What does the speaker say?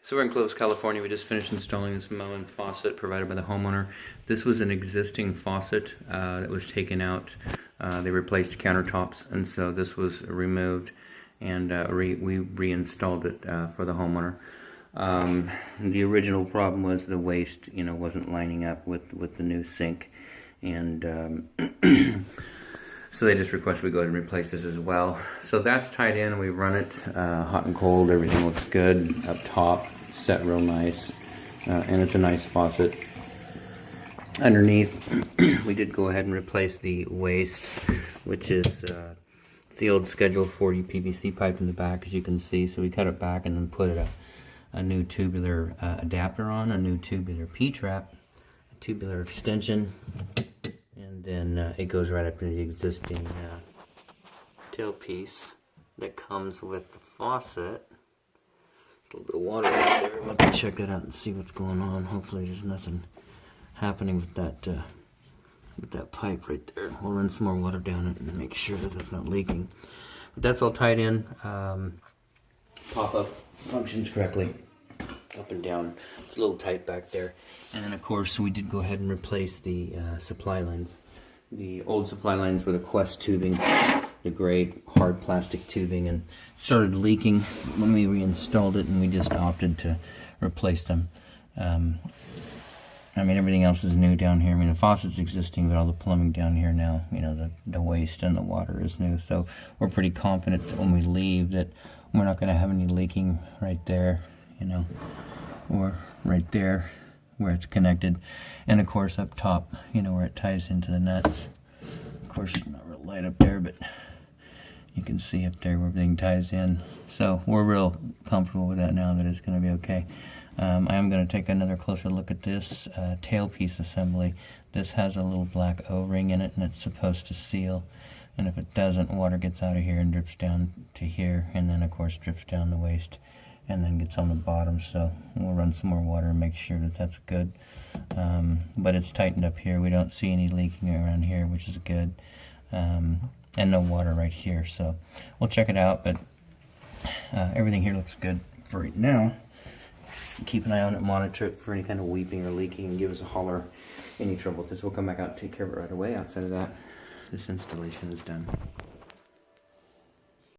So we're in Clovis, California. We just finished installing this Moen faucet provided by the homeowner. This was an existing faucet that was taken out. They replaced countertops, and so this was removed, and we reinstalled it for the homeowner. The original problem was the waste, wasn't lining up with the new sink, and so they just requested we go ahead and replace this as well. So that's tied in, and we run it hot and cold. Everything looks good up top, set real nice, and it's a nice faucet. Underneath, we did go ahead and replace the waste, which is the old Schedule 40 PVC pipe in the back, as you can see. So we cut it back and then put a new tubular adapter on, a new tubular P-trap, a tubular extension, and then it goes right up to the existing tailpiece that comes with the faucet. A little bit of water right there. Let me check that out and see what's going on. Hopefully there's nothing happening with that pipe right there. We'll run some more water down it and make sure that that's not leaking. But that's all tied in. Pop-up functions correctly, up and down. It's a little tight back there. And then of course we did go ahead and replace the supply lines. The old supply lines were the Quest tubing, the gray hard plastic tubing, and started leaking when we reinstalled it, and we just opted to replace them. I mean, everything else is new down here. I mean, the faucet's existing, but all the plumbing down here now, the waste and the water is new. So we're pretty confident that when we leave that we're not going to have any leaking right there, or right there where it's connected. And of course up top, where it ties into the nuts. Of course, it's not real light up there, but you can see up there where everything ties in. So we're real comfortable with that now, that it's going to be okay. I am going to take another closer look at this tailpiece assembly. This has a little black O-ring in it, and it's supposed to seal. And if it doesn't, water gets out of here and drips down to here, and then of course drips down the waste and then gets on the bottom. So we'll run some more water and make sure that that's good. But it's tightened up here. We don't see any leaking around here, which is good. And no water right here. So we'll check it out, but everything here looks good for right now. Keep an eye on it, monitor it for any kind of weeping or leaking, and give us a holler. Any trouble with this, we'll come back out and take care of it right away. Outside of that, this installation is done.